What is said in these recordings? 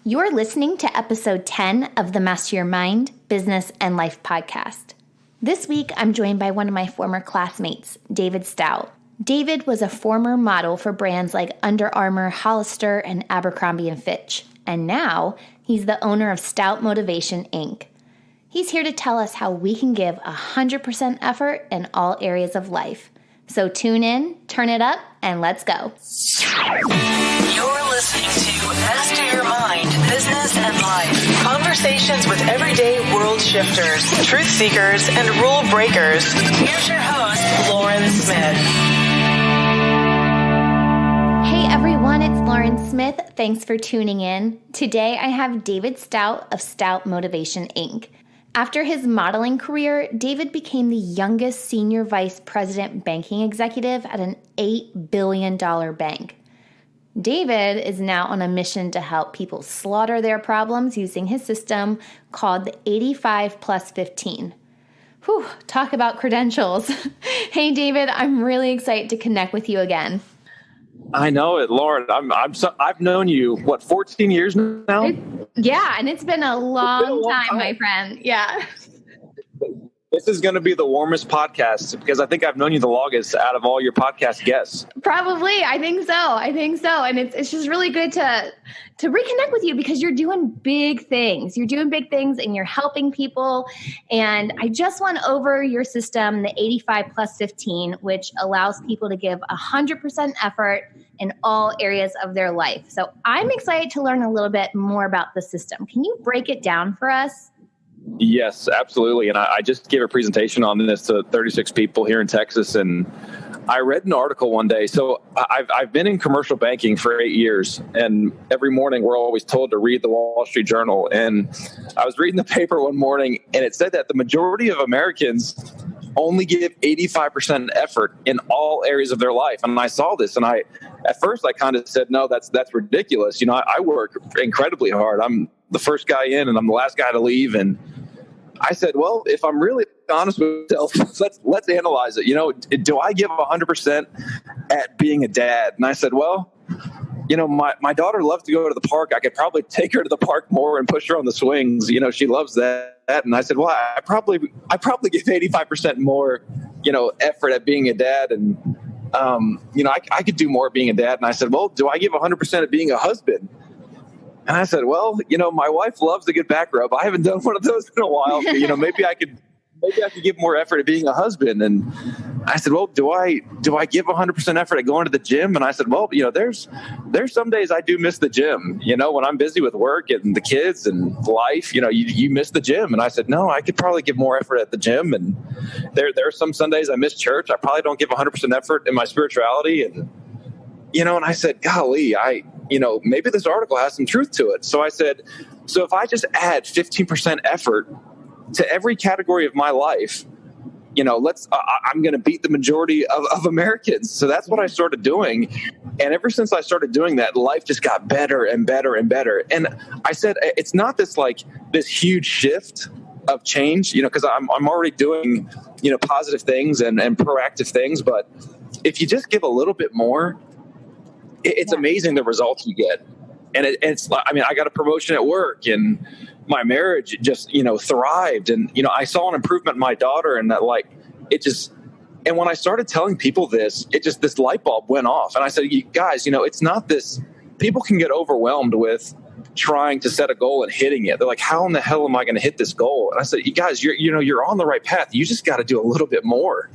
You're listening to episode 10 of the Master Your Mind, Business, and Life podcast. This week, I'm joined by one of my former classmates, David Stout. David was a former model for brands like Under Armour, Hollister, and Abercrombie Fitch. And now, he's the owner of Stout Motivation Inc. He's here to tell us how we can give 100% effort in all areas of life. So tune in, turn it up, and let's go. You're listening to Master Your Mind, Business, and Life. Conversations with everyday world shifters, truth seekers, and rule breakers. Here's your host, Lauren Smith. Hey everyone, it's Lauren Smith. Thanks for tuning in. Today I have David Stout of Stout Motivation Inc. After his modeling career, David became the youngest senior vice president banking executive at an $8 billion bank. David is now on a mission to help people slaughter their problems using his system called the 85 plus 15. Whew, talk about credentials. Hey David, I'm really excited to connect with you again. I know it, Lauren. I've known you, 14 years now? And it's been a long time, my friend. Yeah. This is going to be the warmest podcast because I think I've known you the longest out of all your podcast guests. Probably. I think so. And it's just really good to reconnect with you because you're doing big things. You're doing big things and you're helping people. And I just went over your system, the 85 plus 15, which allows people to give 100% effort in all areas of their life. So I'm excited to learn a little bit more about the system. Can you break it down for us? Yes, absolutely. And I just gave a presentation on this to 36 people here in Texas. And I read an article one day. So I've been in commercial banking for 8 years. And every morning we're always told to read the Wall Street Journal. And I was reading the paper one morning and it said that the majority of Americans only give 85% effort in all areas of their life. And I saw this and at first I kind of said, no, that's ridiculous. You know, I work incredibly hard. I'm the first guy in and I'm the last guy to leave. And I said, well, if I'm really honest with myself, let's analyze it. You know, do I give 100% at being a dad? And I said, well, you know, my daughter loves to go to the park. I could probably take her to the park more and push her on the swings. You know, she loves that. And I said, well, I probably give 85% more, you know, effort at being a dad. And, you know, I could do more being a dad. And I said, well, do I give 100% at being a husband? And I said, well, you know, my wife loves a good back rub. I haven't done one of those in a while. But, you know, maybe I could give more effort at being a husband. And I said, well, do I give 100% effort at going to the gym? And I said, well, you know, there's some days I do miss the gym. You know, when I'm busy with work and the kids and life, you know, you miss the gym. And I said, no, I could probably give more effort at the gym. And there are some Sundays I miss church. I probably don't give 100% effort in my spirituality. And, you know, and I said, golly, you know, maybe this article has some truth to it. So I said, so if I just add 15% effort to every category of my life, you know, I'm going to beat the majority of Americans. So that's what I started doing. And ever since I started doing that, life just got better and better and better. And I said, it's not this huge shift of change, you know, because I'm already doing, you know, positive things and proactive things. But if you just give a little bit more, it's amazing the results you get. And it's, I mean, I got a promotion at work and my marriage just, you know, thrived. And, you know, I saw an improvement in my daughter and that and when I started telling people this light bulb went off. And I said, you guys, you know, it's not this, people can get overwhelmed with trying to set a goal and hitting it. They're like, how in the hell am I going to hit this goal? And I said, you guys, you're on the right path. You just got to do a little bit more.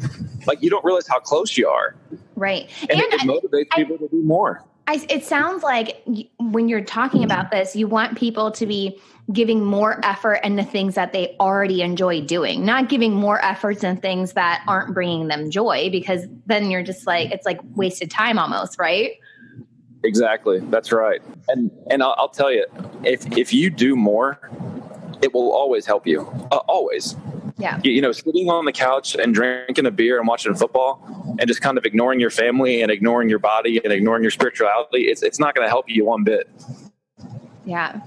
Like, you don't realize how close you are. Right. And it motivates people to do more. It sounds like when you're talking about this, you want people to be giving more effort in the things that they already enjoy doing, not giving more efforts in things that aren't bringing them joy, because then you're just like, it's like wasted time almost, right? Exactly. That's right. And I'll tell you, if you do more, it will always help you. Always. Yeah. You know, sitting on the couch and drinking a beer and watching football and just kind of ignoring your family and ignoring your body and ignoring your spirituality, it's not going to help you one bit. Yeah.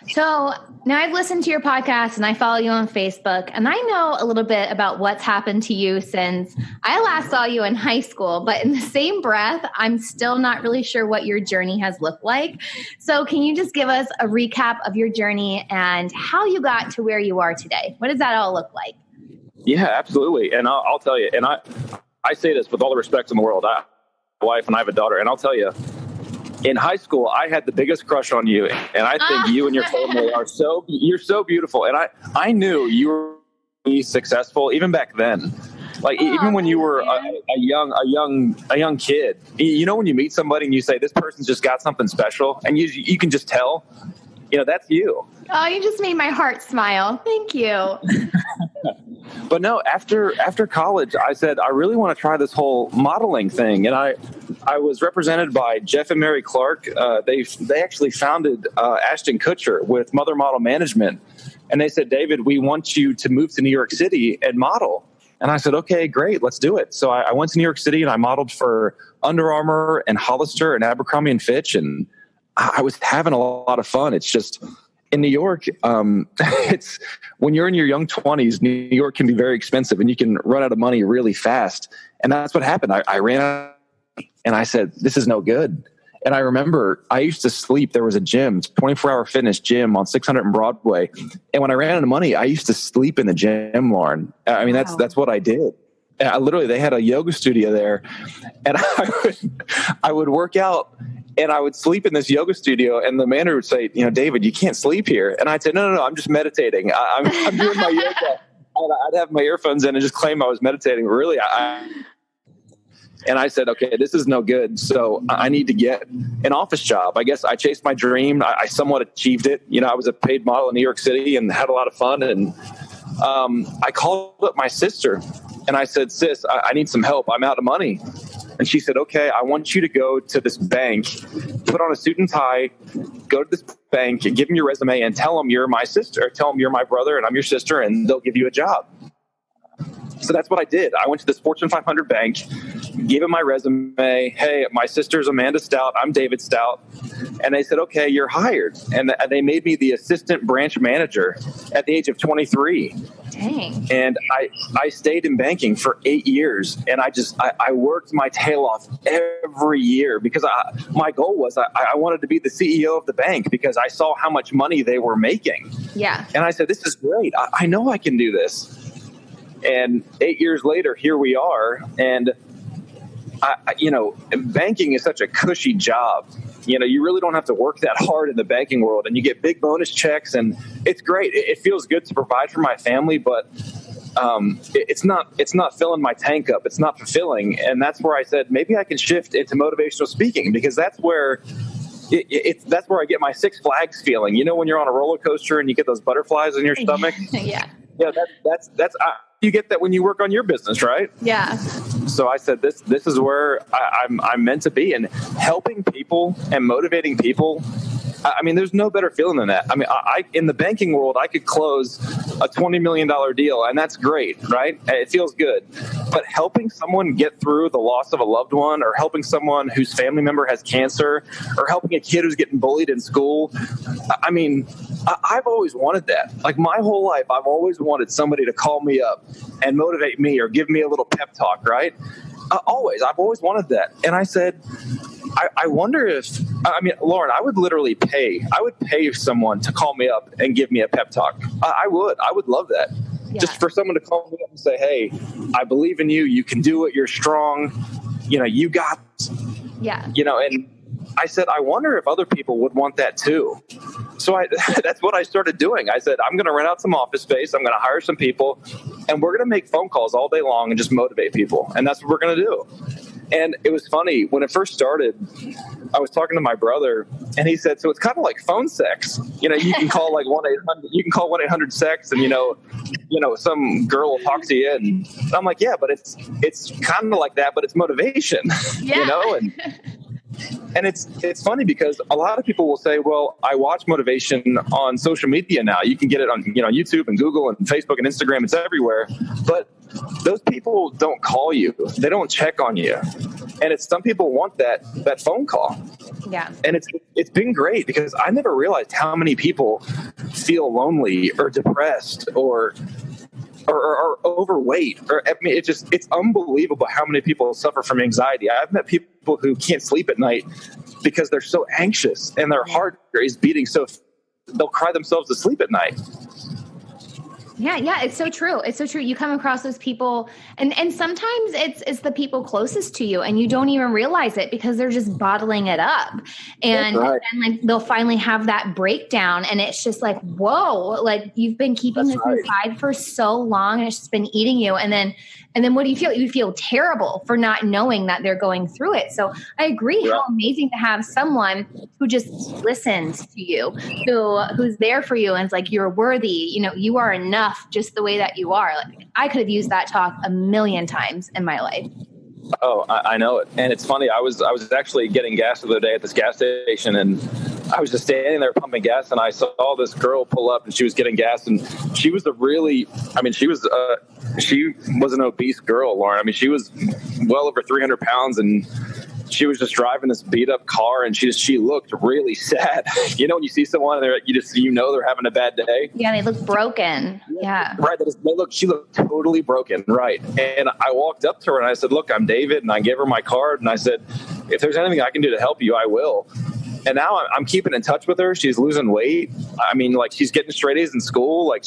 So now I've listened to your podcast and I follow you on Facebook, and I know a little bit about what's happened to you since I last saw you in high school, but in the same breath, I'm still not really sure what your journey has looked like. So can you just give us a recap of your journey and how you got to where you are today? What does that all look like? Yeah, absolutely. And I'll tell you, and I say this with all the respect in the world. I have a wife and I have a daughter, and I'll tell you, in high school, I had the biggest crush on you, and I think you and your family you're so beautiful. And I knew you were successful even back then. Like even when you were a young kid, you know, when you meet somebody and you say, this person's just got something special, and you can just tell, you know, that's you. Oh, you just made my heart smile. Thank you. But no, after college, I said, I really want to try this whole modeling thing. And I was represented by Jeff and Mary Clark. They actually founded Ashton Kutcher with Mother Model Management. And they said, David, we want you to move to New York City and model. And I said, okay, great, let's do it. So I went to New York City and I modeled for Under Armour and Hollister and Abercrombie Fitch. And I was having a lot of fun. It's just, in New York, it's when you're in your young 20s, New York can be very expensive and you can run out of money really fast. And that's what happened. I ran out and I said, this is no good. And I remember I used to sleep. There was a gym, 24-hour fitness gym on 600 and Broadway. And when I ran out of money, I used to sleep in the gym, Lauren. I mean, wow. That's what I did. They had a yoga studio there, and I would work out and I would sleep in this yoga studio, and the manager would say, you know, David, you can't sleep here. And I'd say, no, I'm just meditating. I'm doing my yoga. And I'd have my earphones in and just claim I was meditating. Really, and I said, okay, this is no good. So I need to get an office job. I guess I chased my dream. I somewhat achieved it. You know, I was a paid model in New York City and had a lot of fun. And I called up my sister and I said, sis, I need some help. I'm out of money. And she said, okay, I want you to go to this bank, put on a suit and tie, go to this bank and give them your resume and tell them you're my sister, or tell them you're my brother and I'm your sister, and they'll give you a job. So that's what I did. I went to this Fortune 500 bank, gave him my resume. Hey, my sister's Amanda Stout. I'm David Stout. And they said, okay, you're hired. And they made me the assistant branch manager at the age of 23. Dang. And I stayed in banking for 8 years. And I worked my tail off every year because my goal was I wanted to be the CEO of the bank because I saw how much money they were making. Yeah. And I said, this is great. I know I can do this. And 8 years later, here we are. And, banking is such a cushy job. You know, you really don't have to work that hard in the banking world, and you get big bonus checks, and it's great. It feels good to provide for my family, but it's not filling my tank up. It's not fulfilling. And that's where I said, maybe I can shift into motivational speaking, because that's where that's where I get my Six Flags feeling. You know, when you're on a roller coaster and you get those butterflies in your stomach. Yeah. Yeah, that's you get that when you work on your business, right? Yeah. So I said, this is where I'm meant to be, and helping people and motivating people. I mean, there's no better feeling than that. I mean, in the banking world, I could close a $20 million deal, and that's great, right? It feels good. But helping someone get through the loss of a loved one, or helping someone whose family member has cancer, or helping a kid who's getting bullied in school, I mean, I've always wanted that. Like my whole life, I've always wanted somebody to call me up and motivate me or give me a little pep talk, right? I've always wanted that. And I said, I wonder if, Lauren, I would literally pay someone to call me up and give me a pep talk. I would love that. Yeah. Just for someone to call me up and say, hey, I believe in you. You can do it. You're strong. You know, you got, yeah. You know, and I said, I wonder if other people would want that too. So that's what I started doing. I said, I'm going to rent out some office space. I'm going to hire some people, and we're going to make phone calls all day long and just motivate people. And that's what we're going to do. And it was funny when it first started. I was talking to my brother, and he said, "So it's kind of like phone sex. You know, you can call like 1-800. You can call 1-800-SEX, and you know, some girl will talk to you." And I'm like, "Yeah, but it's kind of like that, but it's motivation." Yeah. You know, and it's funny because a lot of people will say, "Well, I watch motivation on social media now. You can get it on YouTube and Google and Facebook and Instagram. It's everywhere." But those people don't call you. They don't check on you. And some people want that phone call. Yeah. And it's been great because I never realized how many people feel lonely or depressed or overweight. Or I mean, it's unbelievable how many people suffer from anxiety. I've met people who can't sleep at night because they're so anxious and their heart is beating so they'll cry themselves to sleep at night. Yeah, it's so true. It's so true. You come across those people and sometimes it's the people closest to you and you don't even realize it because they're just bottling it up. And like they'll finally have that breakdown and it's just like, whoa, like you've been keeping this inside for so long and it's just been eating you. And then what do you feel? You feel terrible for not knowing that they're going through it. So I agree how amazing to have someone who just listens to you, who's there for you and is like, you're worthy, you are enough just the way that you are. Like I could have used that talk a million times in my life. Oh, I know it. And it's funny. I was actually getting gas the other day at this gas station and I was just standing there pumping gas and I saw this girl pull up and she was getting gas and she was she was an obese girl, Lauren. I mean, she was well over 300 pounds and she was just driving this beat up car and she looked really sad. When you see someone there, they're having a bad day. Yeah. They look broken. Yeah. Right. She looked totally broken. Right. And I walked up to her and I said, look, I'm David. And I gave her my card and I said, if there's anything I can do to help you, I will. And now I'm keeping in touch with her. She's losing weight. I mean, like she's getting straight A's in school. Like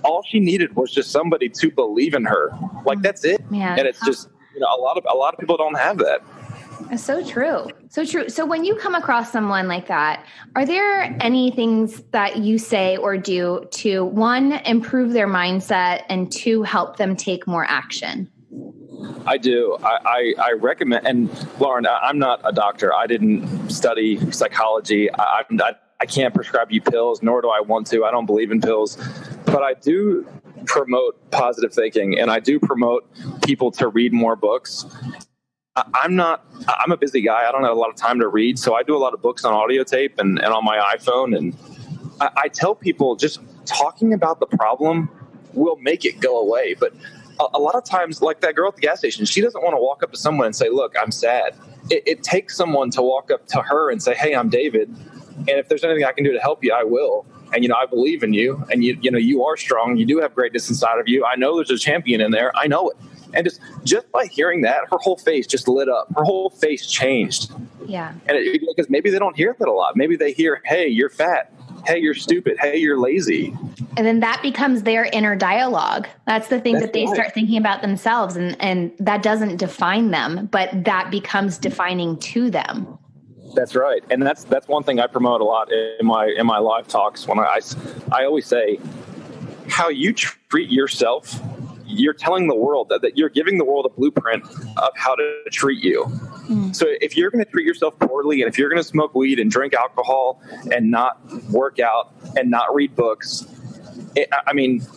all she needed was just somebody to believe in her. Like that's it. Man. And it's just, a lot of people don't have that. That's so true. So true. So when you come across someone like that, are there any things that you say or do to, one, improve their mindset and two, help them take more action? I do. I recommend, and Lauren, I'm not a doctor. I didn't study psychology. I can't prescribe you pills, nor do I want to. I don't believe in pills, but I do promote positive thinking and I do promote people to read more books. I'm a busy guy. I don't have a lot of time to read. So I do a lot of books on audio tape and on my iPhone. And I tell people just talking about the problem will make it go away. But a lot of times, like that girl at the gas station, she doesn't want to walk up to someone and say, look, I'm sad. It takes someone to walk up to her and say, hey, I'm David. And if there's anything I can do to help you, I will. And, I believe in you. And, you are strong. You do have greatness inside of you. I know there's a champion in there. I know it. And just by hearing that, her whole face just lit up. Her whole face changed. Yeah. And because maybe they don't hear that a lot. Maybe they hear, hey, you're fat. Hey, you're stupid. Hey, you're lazy. And then that becomes their inner dialogue. That's the thing that they start thinking about themselves. And that doesn't define them, but that becomes defining to them. That's right. And that's one thing I promote a lot in my live talks. When I always say how you treat yourself, you're telling the world that you're giving the world a blueprint of how to treat you. So if you're going to treat yourself poorly and if you're going to smoke weed and drink alcohol and not work out and not read books,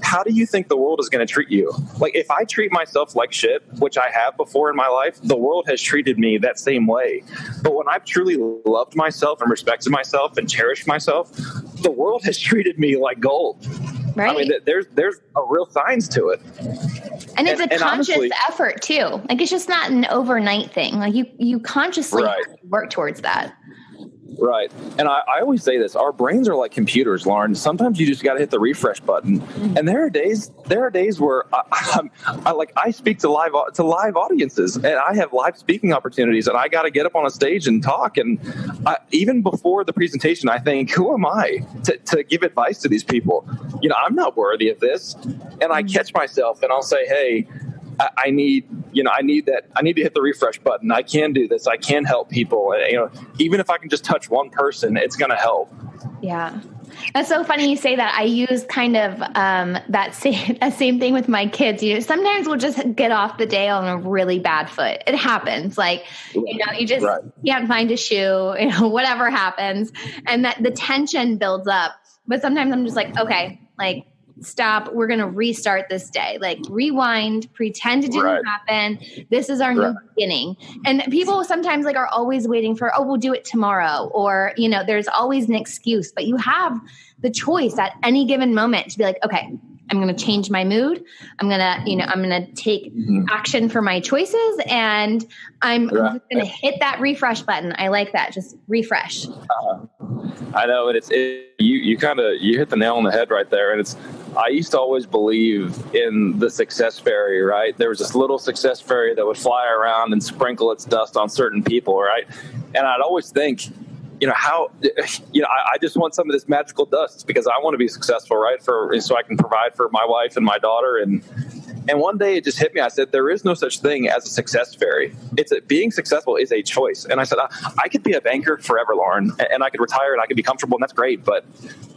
how do you think the world is going to treat you? Like if I treat myself like shit, which I have before in my life, the world has treated me that same way. But when I've truly loved myself and respected myself and cherished myself, the world has treated me like gold. Right. I mean, there's a real science to it. And it's a conscious effort too. Like it's just not an overnight thing. Like you consciously have to work towards that. Right. And I always say this, our brains are like computers, Lauren. Sometimes you just got to hit the refresh button. And there are days where I speak to live audiences and I have live speaking opportunities and I got to get up on a stage and talk. And even before the presentation, I think, who am I to give advice to these people? I'm not worthy of this. And I catch myself and I'll say, hey, I need to hit the refresh button. I can do this. I can help people. Even if I can just touch one person, it's going to help. Yeah. That's so funny you say that. I use kind of that same thing with my kids. Sometimes we'll just get off the day on a really bad foot. It happens. Like, you just can't find a shoe, whatever happens. And that the tension builds up. But sometimes I'm just like, okay, like, stop. We're going to restart this day. Like rewind, pretend it didn't happen. This is our new beginning. And people sometimes are always waiting for, we'll do it tomorrow. Or, there's always an excuse, but you have the choice at any given moment to be like, okay, I'm going to change my mood. I'm going to take action for my choices, and I'm just going to hit that refresh button. I like that. Just refresh. I know. And you hit the nail on the head right there. And I used to always believe in the success fairy, right? There was this little success fairy that would fly around and sprinkle its dust on certain people, right? And I'd always think, I just want some of this magical dust because I want to be successful, right? So I can provide for my wife and my daughter. And one day it just hit me. I said, there is no such thing as a success fairy. Being successful is a choice. And I said, I could be a banker forever, Lauren, and I could retire and I could be comfortable, and that's great, but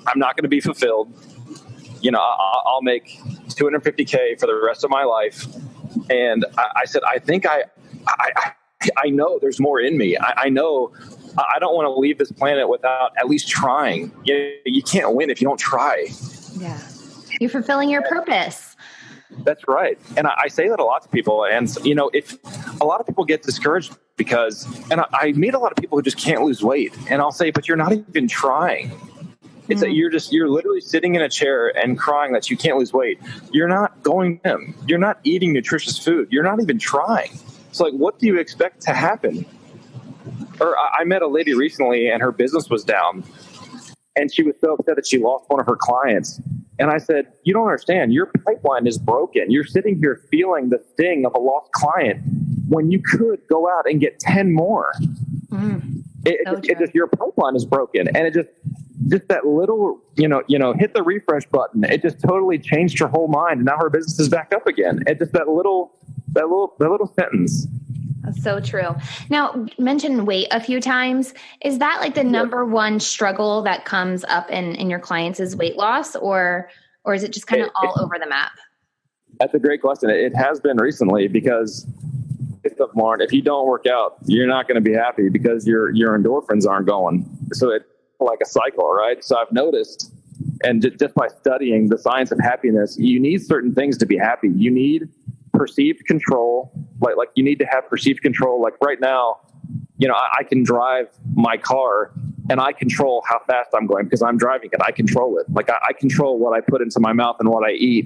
I'm not going to be fulfilled. I'll make $250K for the rest of my life. And I said, I think I know there's more in me. I know I don't want to leave this planet without at least trying. You can't win if you don't try. Yeah. You're fulfilling your purpose. That's right. And I say that a lot to people. And, if a lot of people get discouraged because, and I meet a lot of people who just can't lose weight. And I'll say, but you're not even trying. It's that you're literally sitting in a chair and crying that you can't lose weight. You're not going in. You're not eating nutritious food. You're not even trying. So what do you expect to happen? Or I met a lady recently and her business was down and she was so upset that she lost one of her clients. And I said, you don't understand. Your pipeline is broken. You're sitting here feeling the sting of a lost client when you could go out and get 10 more. Your pipeline is broken. And it just that little, hit the refresh button. It just totally changed her whole mind. And now her business is back up again. It's just that little sentence. That's so true. Now, you mentioned weight a few times. Is that like the number one struggle that comes up in your clients is weight loss, or is it just kind of all over the map? That's a great question. It has been recently because Lauren, if you don't work out, you're not going to be happy because your endorphins aren't going. So it's like a cycle, right? So I've noticed, and just by studying the science of happiness, you need certain things to be happy. You need perceived control. Like you need to have perceived control. Like right now, I can drive my car and I control how fast I'm going because I'm driving it. I control it. Like I control what I put into my mouth and what I eat.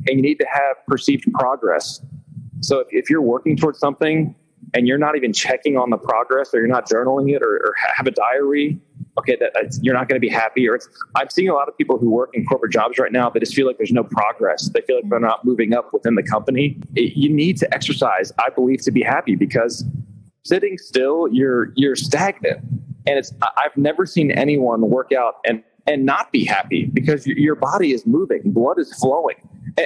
And you need to have perceived progress. So if you're working towards something and you're not even checking on the progress, or you're not journaling it, or have a diary, okay, you're not going to be happy. Or I'm seeing a lot of people who work in corporate jobs right now that just feel like there's no progress. They feel like they're not moving up within the company. You need to exercise, I believe, to be happy, because sitting still, you're stagnant. And I've never seen anyone work out and not be happy, because your body is moving, blood is flowing.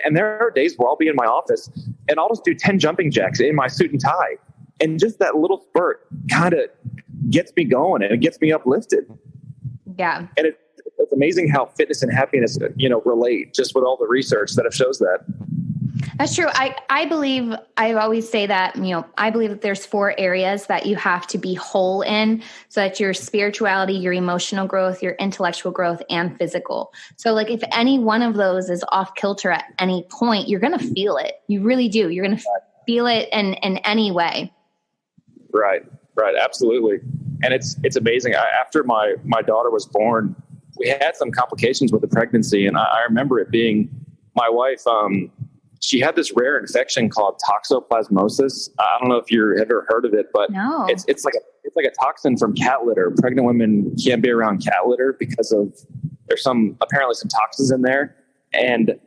And there are days where I'll be in my office and I'll just do 10 jumping jacks in my suit and tie. And just that little spurt kind of gets me going and it gets me uplifted. Yeah. And it's amazing how fitness and happiness, relate, just with all the research that shows that. That's true. I always say that, I believe that there's 4 areas that you have to be whole in. So that's your spirituality, your emotional growth, your intellectual growth, and physical. So like if any one of those is off kilter at any point, you're going to feel it. You really do. You're going to feel it in any way. Right. Absolutely. And it's amazing. After my daughter was born, we had some complications with the pregnancy. And I remember it being my wife, she had this rare infection called toxoplasmosis. I don't know if you've ever heard of it, but no. It's like a toxin from cat litter. Pregnant women can't be around cat litter because there's apparently some toxins in there. And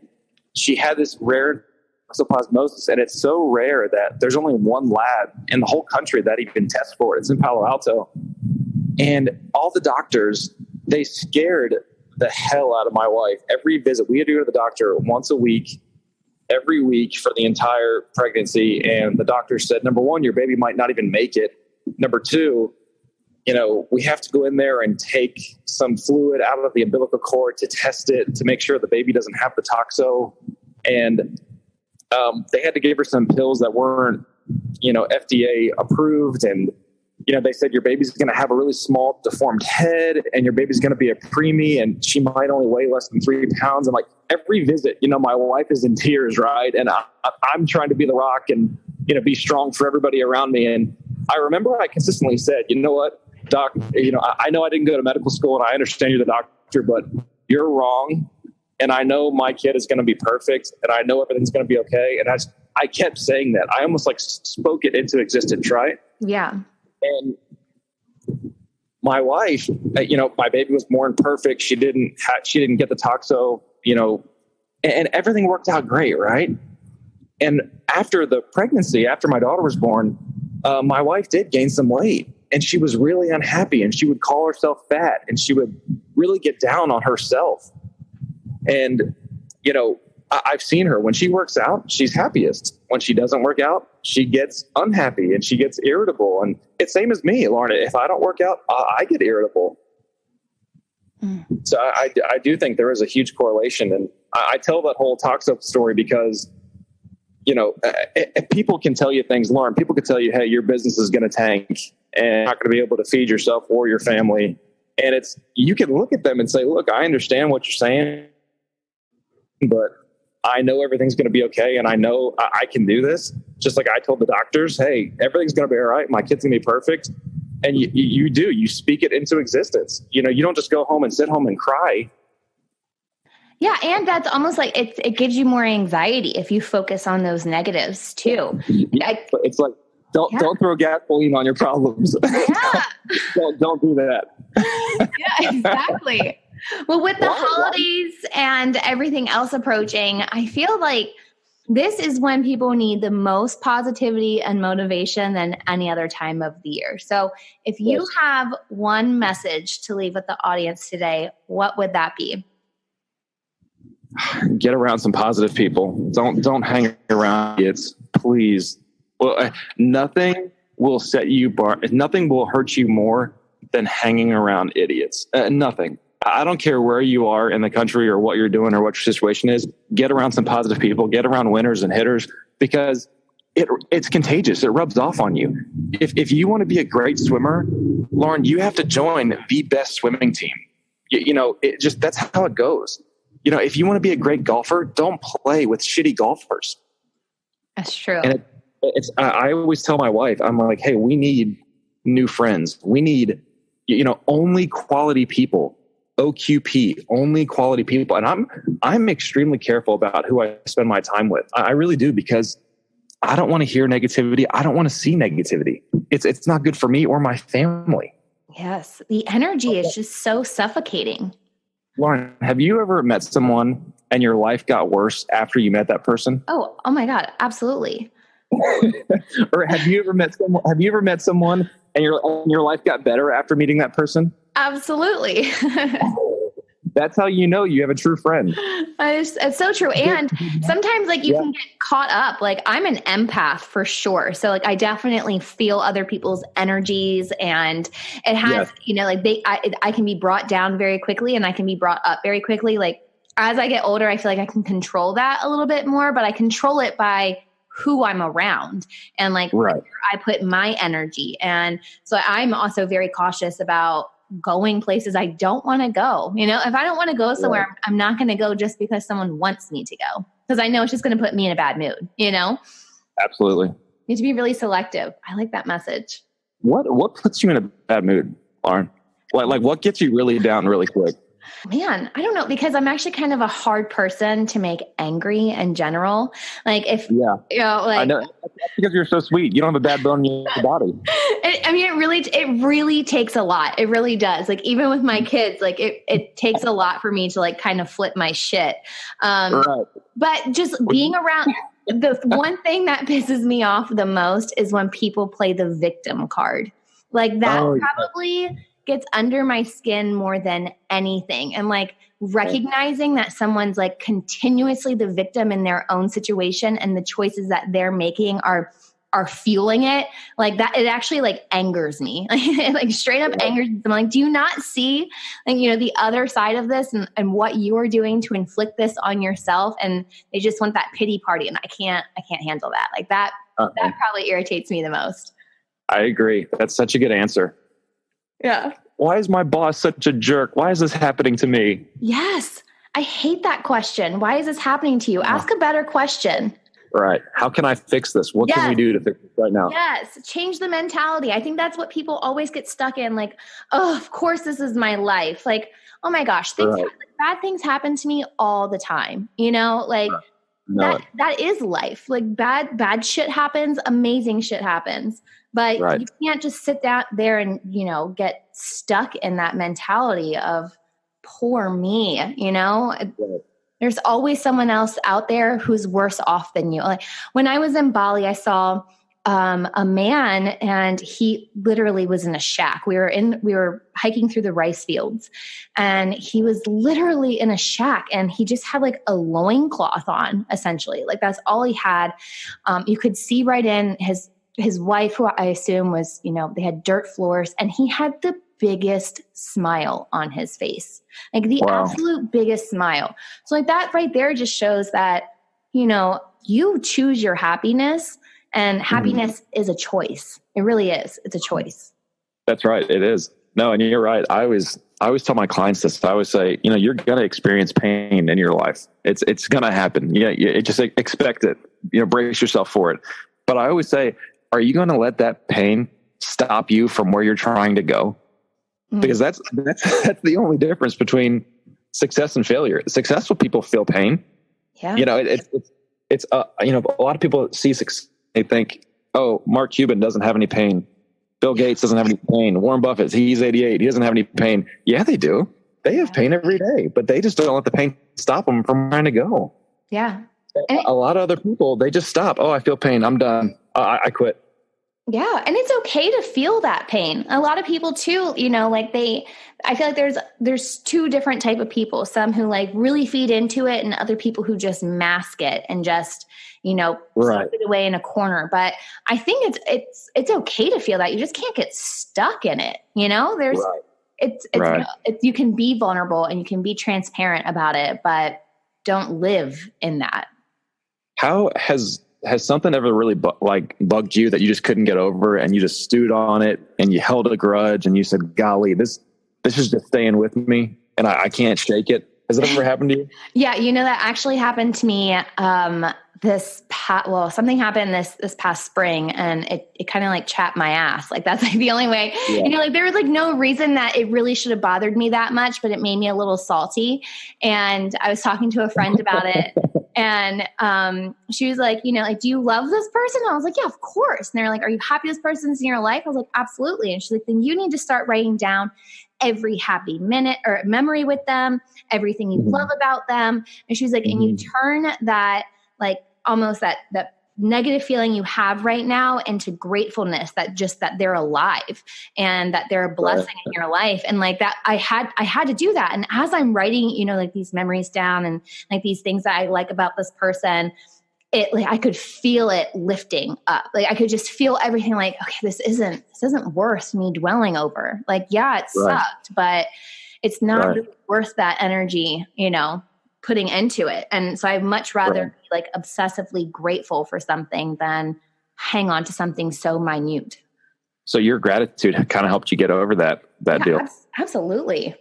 she had this rare toxoplasmosis, and it's so rare that there's only one lab in the whole country that even tests for it. It's in Palo Alto. And all the doctors, they scared the hell out of my wife. Every visit, we had to go to the doctor once a week, every week for the entire pregnancy. And the doctor said, number 1, your baby might not even make it. Number 2, we have to go in there and take some fluid out of the umbilical cord to test it, to make sure the baby doesn't have the toxo. And they had to give her some pills that weren't, FDA approved. And, they said your baby's going to have a really small deformed head, and your baby's going to be a preemie, and she might only weigh less than 3 pounds. And like every visit, my wife is in tears, right? And I'm trying to be the rock and, be strong for everybody around me. And I remember I consistently said, you know what, doc, I know I didn't go to medical school and I understand you're the doctor, but you're wrong. and I know my kid is going to be perfect, and I know everything's going to be okay. And I kept saying that. I almost like spoke it into existence, right? Yeah. And my wife, my baby was born perfect. She didn't get the toxo, and everything worked out great, right? And after the pregnancy, after my daughter was born, my wife did gain some weight, and she was really unhappy, and she would call herself fat, and she would really get down on herself. And, I've seen her when she works out, she's happiest. When she doesn't work out, she gets unhappy and she gets irritable. And it's same as me, Lauren. If I don't work out, I get irritable. So I do think there is a huge correlation. And I tell that whole toxo story because, people can tell you things, Lauren, people can tell you, hey, your business is going to tank and you're not going to be able to feed yourself or your family. And you can look at them and say, look, I understand what you're saying, but I know everything's going to be okay. And I know I can do this. Just like I told the doctors, hey, everything's going to be all right. My kid's going to be perfect. And you speak it into existence. You don't just go home and sit home and cry. Yeah. And that's almost like it gives you more anxiety if you focus on those negatives too. It's like, don't throw gasoline on your problems. Yeah. don't do that. Yeah, exactly. Well, with the holidays and everything else approaching, I feel like this is when people need the most positivity and motivation than any other time of the year. So if you have one message to leave with the audience today, what would that be? Get around some positive people. Don't hang around idiots, please. Well, nothing will nothing will hurt you more than hanging around idiots. Nothing. I don't care where you are in the country or what you're doing or what your situation is. Get around some positive people. Get around winners and hitters because it's contagious. It rubs off on you. If you want to be a great swimmer, Lauren, you have to join the best swimming team. That's how it goes. If you want to be a great golfer, don't play with shitty golfers. That's true. And I always tell my wife, I'm like, hey, we need new friends. We need, only quality people. OQP, only quality people. And I'm extremely careful about who I spend my time with. I really do, because I don't want to hear negativity. I don't want to see negativity. It's not good for me or my family. Yes. The energy is just so suffocating. Lauren, have you ever met someone and your life got worse after you met that person? Oh my God. Absolutely. Or have you ever met someone and your life got better after meeting that person? Absolutely. That's how you know you have a true friend. It's so true. And sometimes you can get caught up. I'm an empath for sure. So I definitely feel other people's energies, and it has, I can be brought down very quickly and I can be brought up very quickly. As I get older, I feel like I can control that a little bit more, but I control it by who I'm around and where I put my energy. And so I'm also very cautious about going places I don't want to go. If I don't want to go somewhere, I'm not going to go just because someone wants me to go, because I know it's just going to put me in a bad mood, Absolutely. You need to be really selective. I like that message. What puts you in a bad mood, Lauren? What gets you really down really quick? Man, I don't know, because I'm actually kind of a hard person to make angry in general. I know that's because you're so sweet. You don't have a bad bone in your body. It really takes a lot. It really does. Even with my kids, it takes a lot for me to kind of flip my shit. Right. But just being around, the one thing that pisses me off the most is when people play the victim card. Probably gets under my skin more than anything. And recognizing that someone's continuously the victim in their own situation, and the choices that they're making are fueling it, that, it actually angers me. It straight up angers me. I'm do you not see the other side of this and what you're doing to inflict this on yourself? And they just want that pity party, and I can't handle that. That probably irritates me the most. I agree. That's such a good answer. Yeah. Why is my boss such a jerk? Why is this happening to me? Yes. I hate that question. Why is this happening to you? Ask a better question. Right. How can I fix this? What can we do to fix this right now? Yes. Change the mentality. I think that's what people always get stuck in. Oh, of course this is my life. Oh my gosh, things bad things happen to me all the time, you know, like that is life. Like bad shit happens, amazing shit happens. But you can't just sit down there and, you know, get stuck in that mentality of poor me, you know? There's always someone else out there who's worse off than you. Like when I was in Bali, I saw a man, and he literally was in a shack. We were hiking through the rice fields, and he was literally in a shack, and he just had like a loincloth on, essentially. Like that's all he had. You could see right in his wife, who I assume was, you know, they had dirt floors, and he had the biggest smile on his face, like the absolute biggest smile. So like that right there just shows that, you know, you choose your happiness, and happiness is a choice. It really is. It's a choice. That's right. It is. No, and you're right. I always tell my clients this. I always say, you know, you're going to experience pain in your life. It's going to happen. Yeah. You just expect it, you know, brace yourself for it. But I always say, are you going to let that pain stop you from where you're trying to go? Because that's the only difference between success and failure. Successful people feel pain. Yeah. You know, it's you know, a lot of people see success. They think, oh, Mark Cuban doesn't have any pain. Bill Gates doesn't have any pain. Warren Buffett, he's 88. He doesn't have any pain. Yeah, they do. They have pain every day, but they just don't let the pain stop them from trying to go. Yeah. A lot of other people, they just stop. Oh, I feel pain. I'm done. I quit. Yeah. And it's okay to feel that pain. A lot of people too, you know, like I feel like there's two different type of people, some who like really feed into it, and other people who just mask it and just, you know, stuff it away in a corner. But I think it's okay to feel that. You just can't get stuck in it. You know, you can be vulnerable and you can be transparent about it, but don't live in that. How has something ever really bugged you that you just couldn't get over, and you just stewed on it and you held a grudge and you said, golly, this is just staying with me and I can't shake it? Has it ever happened to you? Yeah. You know, that actually happened to me. Something happened this past spring, and it kind of like chapped my ass. Like that's like the only way, you know, like there was like no reason that it really should have bothered me that much, but it made me a little salty. And I was talking to a friend about it, and she was like, you know, like, do you love this person? And I was like, yeah, of course. And they're like, are you happy this person's in your life? I was like, absolutely. And she's like, then you need to start writing down every happy minute or memory with them, everything you love about them. And she's like, and you turn that, like, almost that negative feeling you have right now into gratefulness that they're alive and that they're a blessing in your life. And like that, I had to do that. And as I'm writing, you know, like these memories down and like these things that I like about this person, I could feel it lifting up. Like I could just feel everything like, okay, this isn't worth me dwelling over. Like, yeah, it sucked, but it's not really worth that energy, you know, putting into it. And so I'd much rather be like obsessively grateful for something than hang on to something so minute. So your gratitude kind of helped you get over that deal. Absolutely.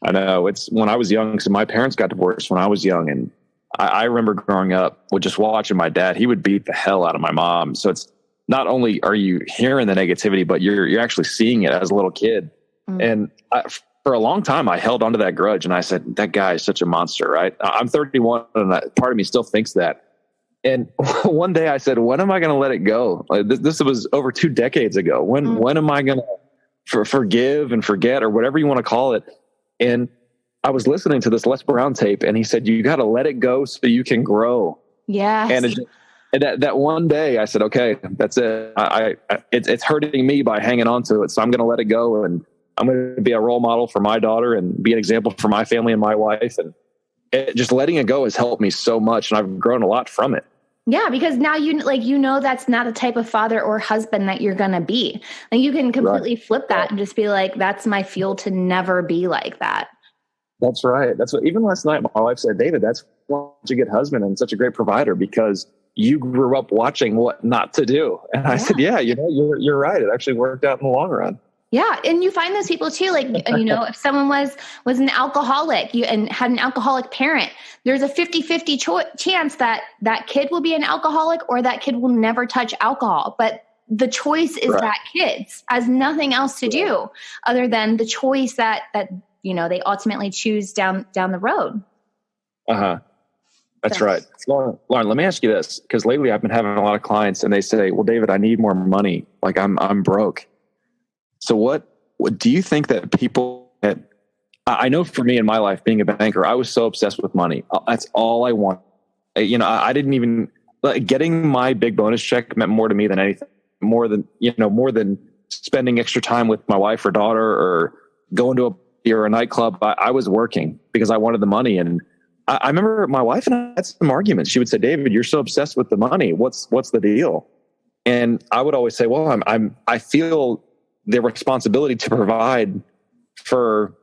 I know. It's when I was young. So my parents got divorced when I was young, and I remember growing up with just watching my dad. He would beat the hell out of my mom. So it's not only are you hearing the negativity, but you're actually seeing it as a little kid. And for a long time, I held onto that grudge, and I said, that guy is such a monster, right? I'm 31, and part of me still thinks that. And one day I said, when am I going to let it go? Like, this was over 2 decades ago. When am I going to forgive and forget, or whatever you want to call it? And I was listening to this Les Brown tape, and he said, you got to let it go so you can grow. Yeah. And that one day I said, okay, that's it. It's hurting me by hanging on to it. So I'm going to let it go. And I'm going to be a role model for my daughter and be an example for my family and my wife. And just letting it go has helped me so much. And I've grown a lot from it. Yeah, because now you know that's not the type of father or husband that you're going to be. Like you can completely flip that and just be like, that's my fuel to never be like that. That's right. That's what, even last night, my wife said, David, that's such a good husband and such a great provider because you grew up watching what not to do. And I said, yeah, you know, you're right. It actually worked out in the long run. Yeah. And you find those people too, like, you know, if someone was an alcoholic and had an alcoholic parent, there's a 50-50 chance that that kid will be an alcoholic or that kid will never touch alcohol. But the choice is that kid's, has nothing else to do other than the choice that they ultimately choose down the road. That's right. Lauren, let me ask you this, because lately I've been having a lot of clients and they say, well, David, I need more money. Like I'm broke. So what do you think that people I know for me in my life, being a banker, I was so obsessed with money. That's all I want. I didn't even getting my big bonus check meant more to me than anything, more than spending extra time with my wife or daughter or going to a nightclub. I was working because I wanted the money. And I remember my wife and I had some arguments. She would say, David, you're so obsessed with the money. What's the deal? And I would always say, well, I feel the responsibility to provide for,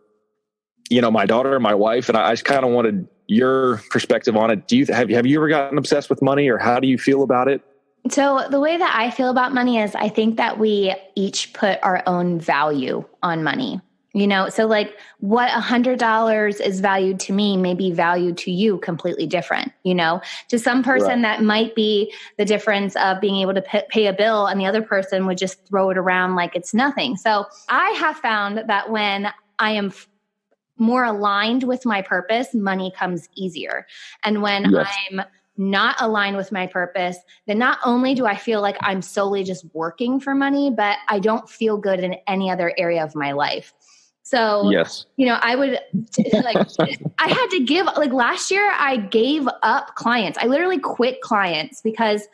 my daughter and my wife. And I just kind of wanted your perspective on it. Have you ever gotten obsessed with money, or how do you feel about it? So the way that I feel about money is I think that we each put our own value on money. So like what $100 is valued to me may be valued to you completely different. To some person that might be the difference of being able to pay a bill, and the other person would just throw it around like it's nothing. So I have found that when I am more aligned with my purpose, money comes easier. And when I'm not aligned with my purpose, then not only do I feel like I'm solely just working for money, but I don't feel good in any other area of my life. So, I would I had to give, like last year I gave up clients. I literally quit clients because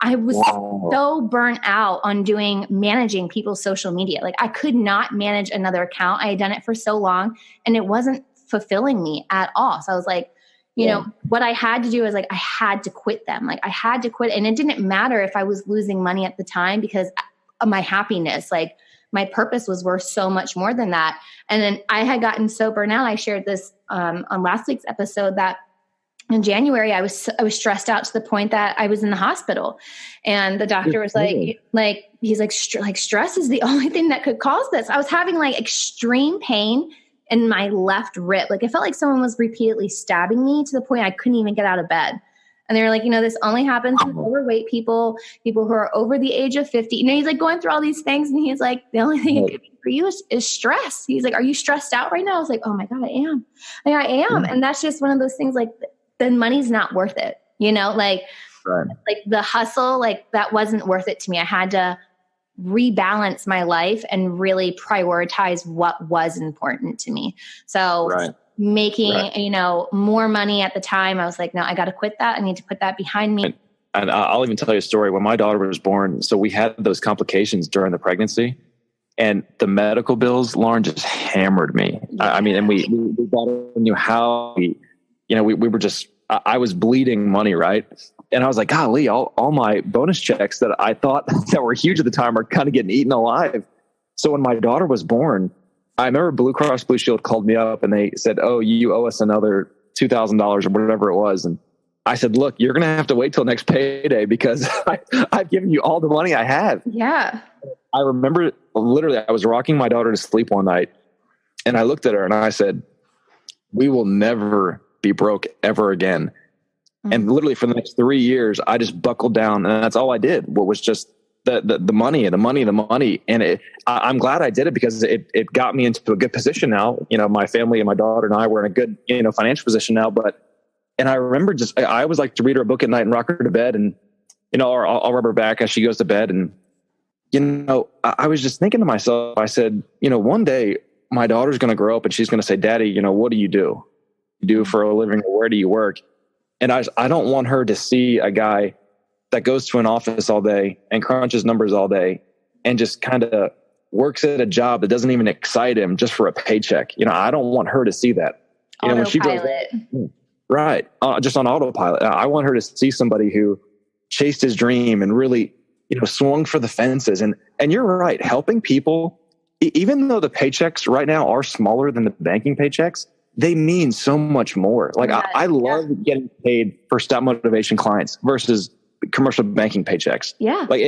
I was so burnt out on managing people's social media. Like I could not manage another account. I had done it for so long and it wasn't fulfilling me at all. So I was like, what I had to do is like, I had to quit them. Like I had to quit. And it didn't matter if I was losing money at the time, because of my happiness, like my purpose was worth so much more than that. And then I had gotten so burnt out. I shared this on last week's episode that in January, I was stressed out to the point that I was in the hospital, and the doctor was he's like, stress is the only thing that could cause this. I was having like extreme pain in my left rib. Like it felt like someone was repeatedly stabbing me to the point I couldn't even get out of bed. And they were like, this only happens with overweight people who are over the age of 50. He's like going through all these things. And he's like, the only thing it could be for you is stress. He's like, are you stressed out right now? I was like, oh my God, I am. I am. And that's just one of those things, like then money's not worth it. Like the hustle, like that wasn't worth it to me. I had to rebalance my life and really prioritize what was important to me. So making, more money at the time, I was like, no, I got to quit that. I need to put that behind me. And I'll even tell you a story. When my daughter was born, so we had those complications during the pregnancy, and the medical bills, Lauren, just hammered me. Yeah. And we knew how we were just, I was bleeding money. Right. And I was like, golly, all my bonus checks that I thought that were huge at the time are kind of getting eaten alive. So when my daughter was born, I remember Blue Cross Blue Shield called me up and they said, oh, you owe us another $2,000 or whatever it was. And I said, look, you're going to have to wait till next payday because I've given you all the money I have. Yeah. I remember literally I was rocking my daughter to sleep one night and I looked at her and I said, we will never be broke ever again. Mm-hmm. And literally for the next 3 years, I just buckled down and that's all I did. What was just the money. And I'm glad I did it because it got me into a good position now. My family and my daughter and I were in a good, financial position now. And I remember I always like to read her a book at night and rock her to bed and, or I'll rub her back as she goes to bed. And, I was just thinking to myself, I said, one day my daughter's going to grow up and she's going to say, Daddy, what do? You do for a living? Or where do you work? And I don't want her to see a guy that goes to an office all day and crunches numbers all day and just kind of works at a job that doesn't even excite him just for a paycheck. I don't want her to see that. When she goes, right. Just on autopilot. I want her to see somebody who chased his dream and really, swung for the fences. And you're right. Helping people, even though the paychecks right now are smaller than the banking paychecks, they mean so much more. Like I love getting paid for Stout Motivation clients versus commercial banking paychecks. Yeah. Like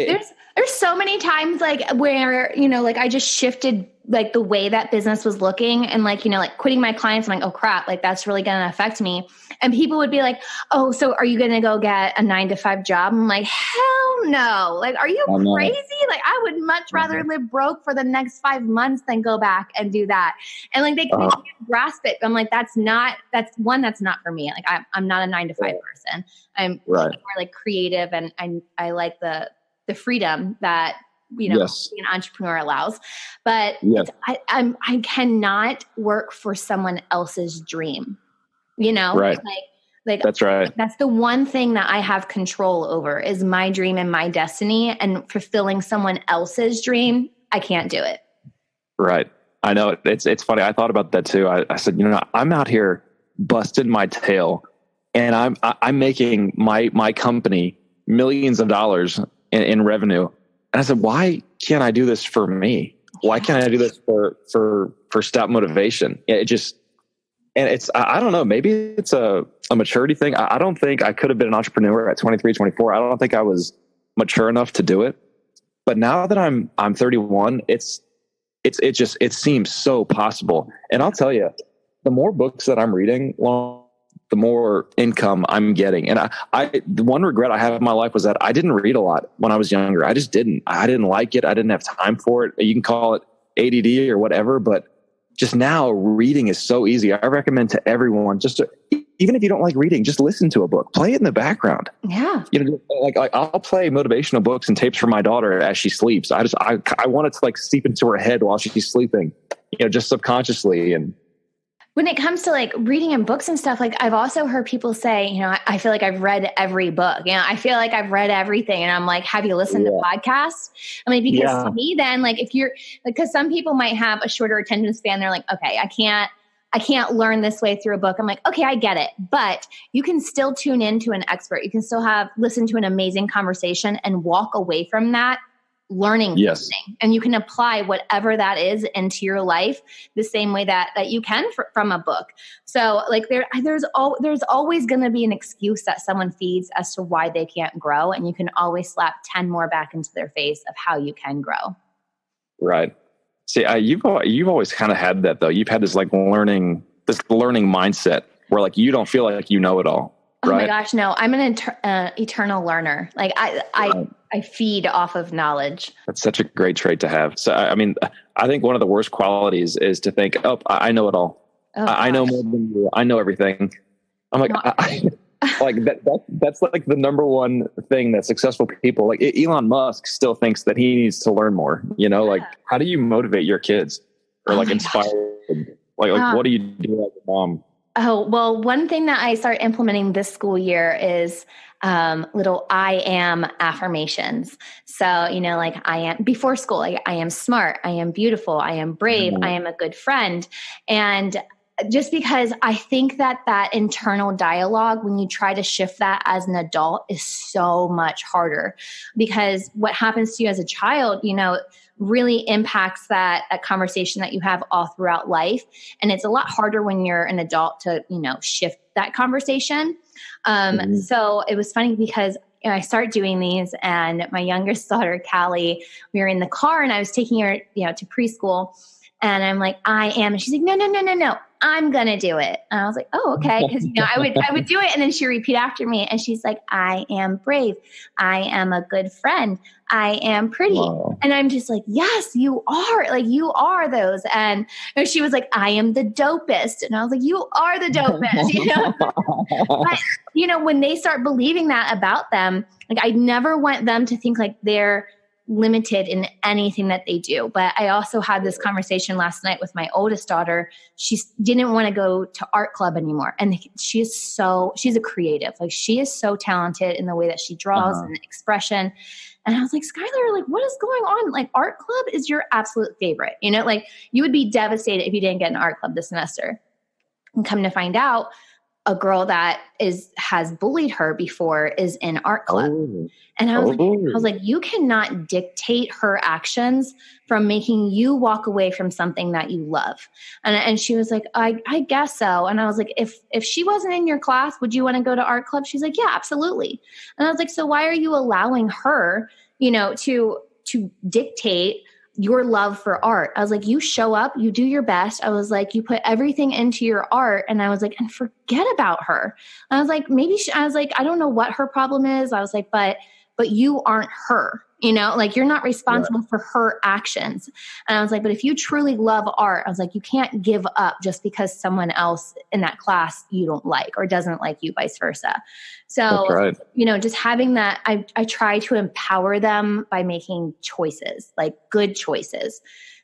There's so many times like where, like I just shifted like the way that business was looking and like, like quitting my clients. I'm like, oh crap, like that's really going to affect me. And people would be like, oh, so are you going to go get a 9-to-5 job? I'm like, hell no. Like, are you crazy? Like I would much rather live broke for the next 5 months than go back and do that. And like, they can't grasp it. I'm like, that's not for me. Like I'm not a 9-to-5 person. I'm more like creative and I like the freedom that, being an entrepreneur allows, but I cannot work for someone else's dream, right. Like that's right. That's the one thing that I have control over is my dream and my destiny, and fulfilling someone else's dream. I can't do it. Right. I know it's funny. I thought about that too. I said, I'm out here busting my tail and I'm making my company millions of dollars in revenue. And I said, why can't I do this for me? Why can't I do this for Stout Motivation? I don't know, maybe it's a maturity thing. I don't think I could have been an entrepreneur at 23, 24. I don't think I was mature enough to do it. But now that I'm 31, it seems so possible. And I'll tell you, the more books that I'm reading, the more income I'm getting. And the one regret I have in my life was that I didn't read a lot when I was younger. I just didn't. I didn't like it. I didn't have time for it. You can call it ADD or whatever, but just now reading is so easy. I recommend to everyone even if you don't like reading, just listen to a book, play it in the background. Yeah. Like I'll play motivational books and tapes for my daughter as she sleeps. I want it to like seep into her head while she's sleeping, just subconsciously. And when it comes to like reading and books and stuff, like I've also heard people say, I feel like I've read every book. I feel like I've read everything. And I'm like, have you listened to podcasts? I mean, because to me then, like if you're, because some people might have a shorter attention span. They're like, okay, I can't learn this way through a book. I'm like, okay, I get it. But you can still tune into an expert. You can still listen to an amazing conversation and walk away from that learning something. And you can apply whatever that is into your life the same way that you can from a book. So like there's always going to be an excuse that someone feeds as to why they can't grow. And you can always slap 10 more back into their face of how you can grow. Right. See, you've always kind of had that though. You've had this learning mindset where like, you don't feel like you know it all. Oh right? my gosh, no! I'm an eternal learner. Like I feed off of knowledge. That's such a great trait to have. So I mean, I think one of the worst qualities is to think, "Oh, I know it all. I know more than you. I know everything." I'm like, that's like the number one thing that successful people like Elon Musk still thinks that he needs to learn more. Like how do you motivate your kids or inspire them? Like what do you do as a mom? Oh, well, one thing that I started implementing this school year is little I am affirmations. So, like I am before school, like I am smart, I am beautiful, I am brave, I am a good friend. And just because I think that internal dialogue, when you try to shift that as an adult, is so much harder, because what happens to you as a child, really impacts that conversation that you have all throughout life. And it's a lot harder when you're an adult to, shift that conversation. So it was funny because I started doing these, and my youngest daughter, Callie, we were in the car and I was taking her, to preschool, and I'm like, I am. And she's like, no. I'm going to do it. And I was like, oh, okay. Cause I would do it. And then she'd repeat after me. And she's like, I am brave. I am a good friend. I am pretty. Wow. And I'm just like, yes, you are. Like, you are those. And she was like, I am the dopest. And I was like, you are the dopest, But, when they start believing that about them, like I never want them to think like they're limited in anything that they do. But I also had this conversation last night with my oldest daughter. She didn't want to go to art club anymore. And she's a creative. Like she is so talented in the way that she draws and expression. And I was like, Skylar, like what is going on? Like art club is your absolute favorite. Like you would be devastated if you didn't get an art club this semester. And come to find out, a girl that has bullied her before is in art club. Oh. And I was like, you cannot dictate her actions from making you walk away from something that you love. And she was like, I guess so. And I was like, if she wasn't in your class, would you want to go to art club? She's like, yeah, absolutely. And I was like, so why are you allowing her, to to dictate your love for art. I was like, you show up, you do your best. I was like, you put everything into your art. And I was like, and forget about her. I was like, I was like, I don't know what her problem is. I was like, but you aren't her, like you're not responsible for her actions. And I was like, but if you truly love art, I was like, you can't give up just because someone else in that class you don't like or doesn't like you, vice versa. So, right. Just having that, I try to empower them by making choices, like good choices.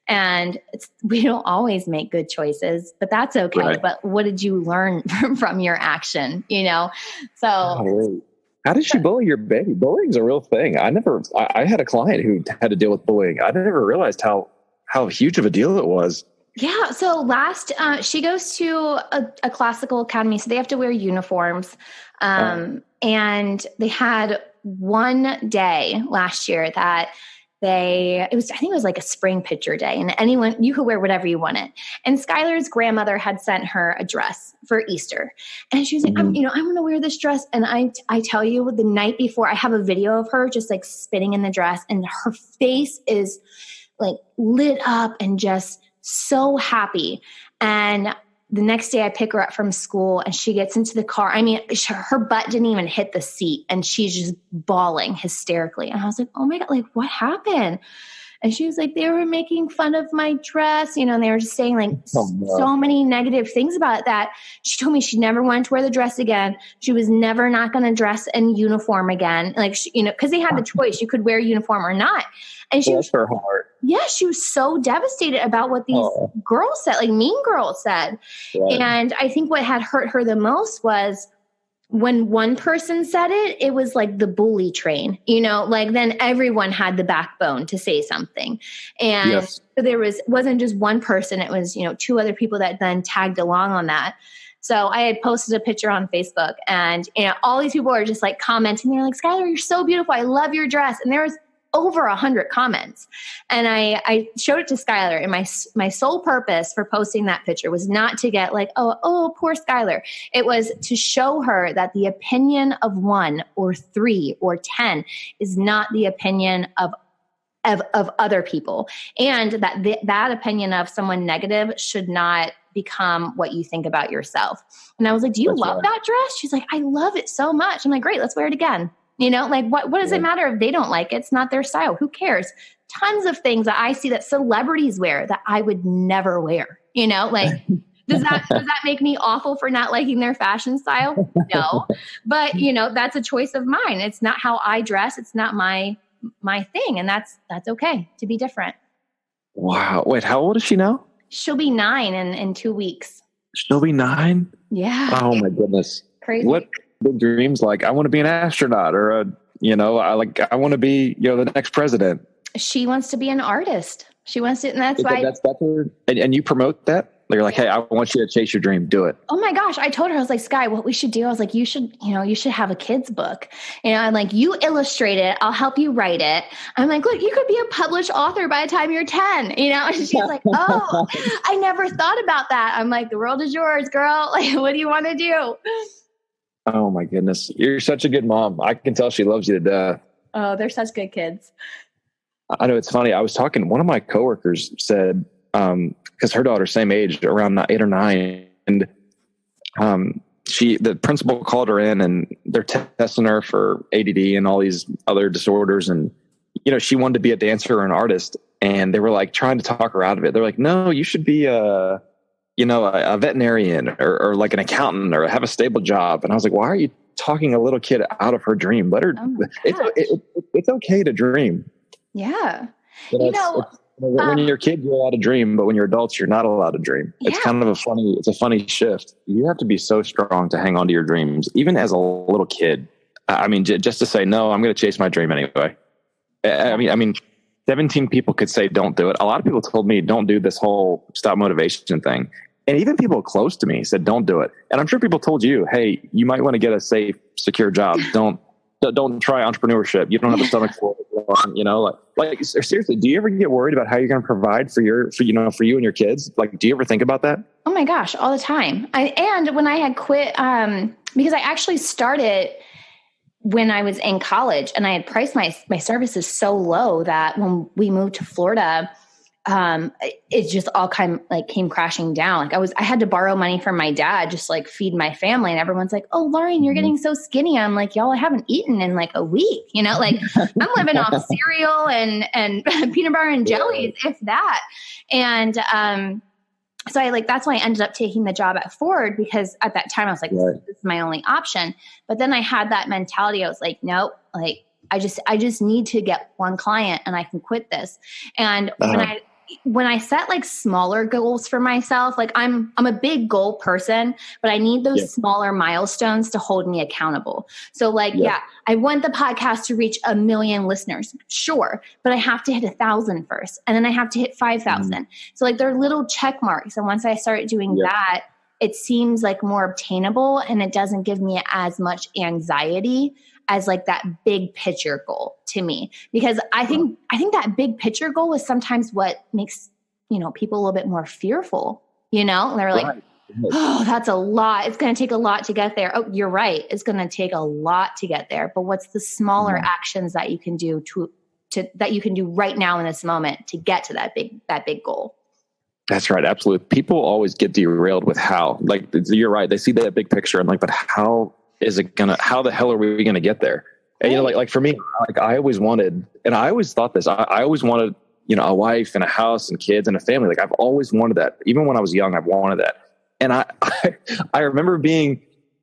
And we don't always make good choices, but that's okay. Right. But what did you learn from your action, So... Oh, how did she bully your baby? Bullying is a real thing. I had a client who had to deal with bullying. I never realized how huge of a deal it was. Yeah. So she goes to a classical academy, so they have to wear uniforms. And they had one day last year that I think it was like a spring picture day, and you could wear whatever you wanted. And Skylar's grandmother had sent her a dress for Easter. And she was like, I'm going to wear this dress. And I tell you, the night before, I have a video of her just like spinning in the dress, and her face is like lit up and just so happy. And the next day I pick her up from school and she gets into the car. I mean, her butt didn't even hit the seat and she's just bawling hysterically. And I was like, oh my God, like what happened? And she was like, they were making fun of my dress, and they were just saying like so many negative things about it that she told me she never wanted to wear the dress again. She was never not going to dress in uniform again. Like, because they had the choice, you could wear uniform or not. And she was her heart. Yeah, she was so devastated about what these girls said, like mean girls said. Right. And I think what had hurt her the most was when one person said it, it was like the bully train, like then everyone had the backbone to say something. And so there wasn't just one person, it was, two other people that then tagged along on that. So I had posted a picture on Facebook and, all these people are just like commenting. They're like, Skylar, you're so beautiful. I love your dress. And there was over 100 comments. And I showed it to Skylar, and my sole purpose for posting that picture was not to get like, oh, poor Skylar. It was to show her that the opinion of 1 or 3 or 10 is not the opinion of other people. And that opinion of someone negative should not become what you think about yourself. And I was like, do you love that dress? She's like, I love it so much. I'm like, great, let's wear it again. Like what does it matter if they don't like it? It's not their style. Who cares? Tons of things that I see that celebrities wear that I would never wear, like, does that make me awful for not liking their fashion style? No, but that's a choice of mine. It's not how I dress. It's not my thing. And that's okay to be different. Wow. Wait, how old is she now? She'll be 9 in 2 weeks. She'll be 9? Yeah. Oh my goodness. Crazy. What big dreams? Like, I want to be an astronaut, or I want to be, the next president. She wants to be an artist. She wants to, and that's why. That's her. And you promote that? You're like, hey, I want you to chase your dream. Do it. Oh my gosh. I told her, I was like, Sky, what we should do. I was like, you should have a kid's book. I'm like, you illustrate it. I'll help you write it. I'm like, look, you could be a published author by the time you're 10, and she's like, oh, I never thought about that. I'm like, the world is yours, girl. Like, what do you want to do? Oh my goodness. You're such a good mom. I can tell she loves you to death. Oh, they're such good kids. I know, it's funny. I was talking, one of my coworkers said, because her daughter's same age, around 8 or 9, and the principal called her in, and they're testing her for ADD and all these other disorders, and she wanted to be a dancer or an artist, and they were like trying to talk her out of it. They're like, no, you should be a veterinarian or like an accountant or have a stable job. And I was like, why are you talking a little kid out of her dream? Let her. It's okay to dream. Yeah. When you're a kid, you're allowed to dream, but when you're adults, you're not allowed to dream. Yeah. It's kind of a funny shift. You have to be so strong to hang on to your dreams, even as a little kid. I mean, just to say, no, I'm going to chase my dream anyway. I mean, 17 people could say, don't do it. A lot of people told me, don't do this whole Stout Motivation thing. And even people close to me said, don't do it. And I'm sure people told you, hey, you might want to get a safe, secure job. Don't try entrepreneurship. You don't have a stomach for it. Like seriously, do you ever get worried about how you're going to provide for you and your kids? Like, do you ever think about that? Oh my gosh, all the time. And when I had quit, because I actually started when I was in college, and I had priced my services so low that when we moved to Florida, it just all came crashing down. Like I had to borrow money from my dad, just like feed my family. And everyone's like, "Oh, Lauren, you're getting so skinny." I'm like, "Y'all, I haven't eaten in like a week, like I'm living off cereal and peanut butter and jellies, if that." And, so that's why I ended up taking the job at Ford, because at that time I was like, this is my only option. But then I had that mentality. I was like, nope, like I just need to get one client and I can quit this. And when I set like smaller goals for myself, like I'm a big goal person, but I need those smaller milestones to hold me accountable. So I want the podcast to reach 1 million listeners. Sure. But I have to hit 1,000 first. And then I have to hit 5,000. So like they're little check marks. And once I started doing that, it seems like more obtainable, and it doesn't give me as much anxiety as like that big picture goal to me, because I think that big picture goal is sometimes what makes, people a little bit more fearful, and they're like, oh, that's a lot. It's going to take a lot to get there. Oh, you're right. It's going to take a lot to get there. But what's the smaller actions that you can do that you can do right now in this moment to get to that big goal? That's right. Absolutely. People always get derailed with how, like, you're right. They see that big picture and like, but how the hell are we going to get there? And, like for me, like I always wanted, and I always thought this, I always wanted, a wife and a house and kids and a family. Like I've always wanted that. Even when I was young, I've wanted that. And I remember being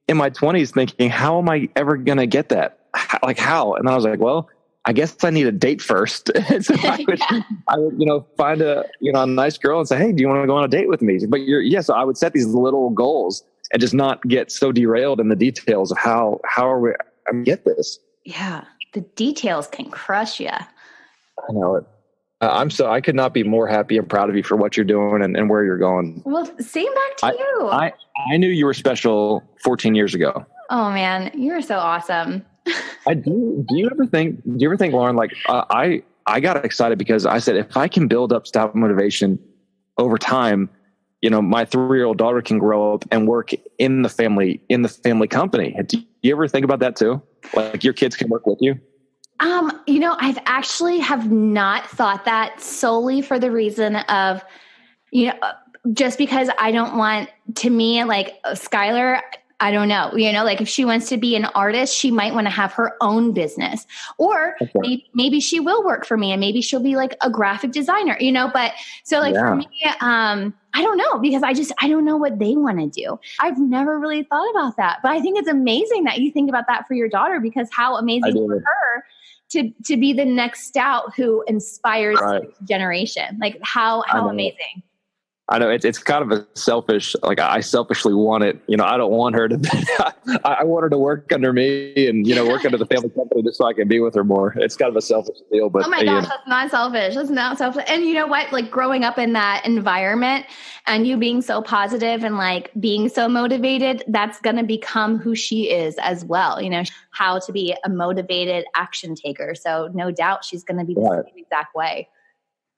in my 20s thinking, how am I ever going to get that? How? And then I was like, well, I guess I need a date first. And so I would, find a nice girl and say, hey, do you want to go on a date with me? But so I would set these little goals and just not get so derailed in the details of how are we get this. Yeah. The details can crush you. I know it. I could not be more happy and proud of you for what you're doing and where you're going. Well, same back to you. I knew you were special 14 years ago. Oh man, you're so awesome. Do you ever think, Lauren, like I got excited because I said, if I can build up Stout Motivation over time, my 3-year-old daughter can grow up and work in the family company. Do you ever think about that too? Like your kids can work with you? I've actually have not thought that, solely for the reason of, just because I don't want, to me, like Skylar, I don't know, like if she wants to be an artist, she might want to have her own business, or maybe she will work for me and maybe she'll be like a graphic designer, but so like for me, I don't know, because I don't know what they want to do. I've never really thought about that, but I think it's amazing that you think about that for your daughter, because how amazing for her to be the next Stout who inspires the next generation. Like how amazing. I know it's kind of a selfish, like I selfishly want it. I don't want her to, I want her to work under me and, work under the family company just so I can be with her more. It's kind of a selfish deal, but oh my gosh, that's not selfish. That's not selfish. And you know what, like growing up in that environment and you being so positive and like being so motivated, that's going to become who she is as well. How to be a motivated action taker. So no doubt she's going to be the same exact way.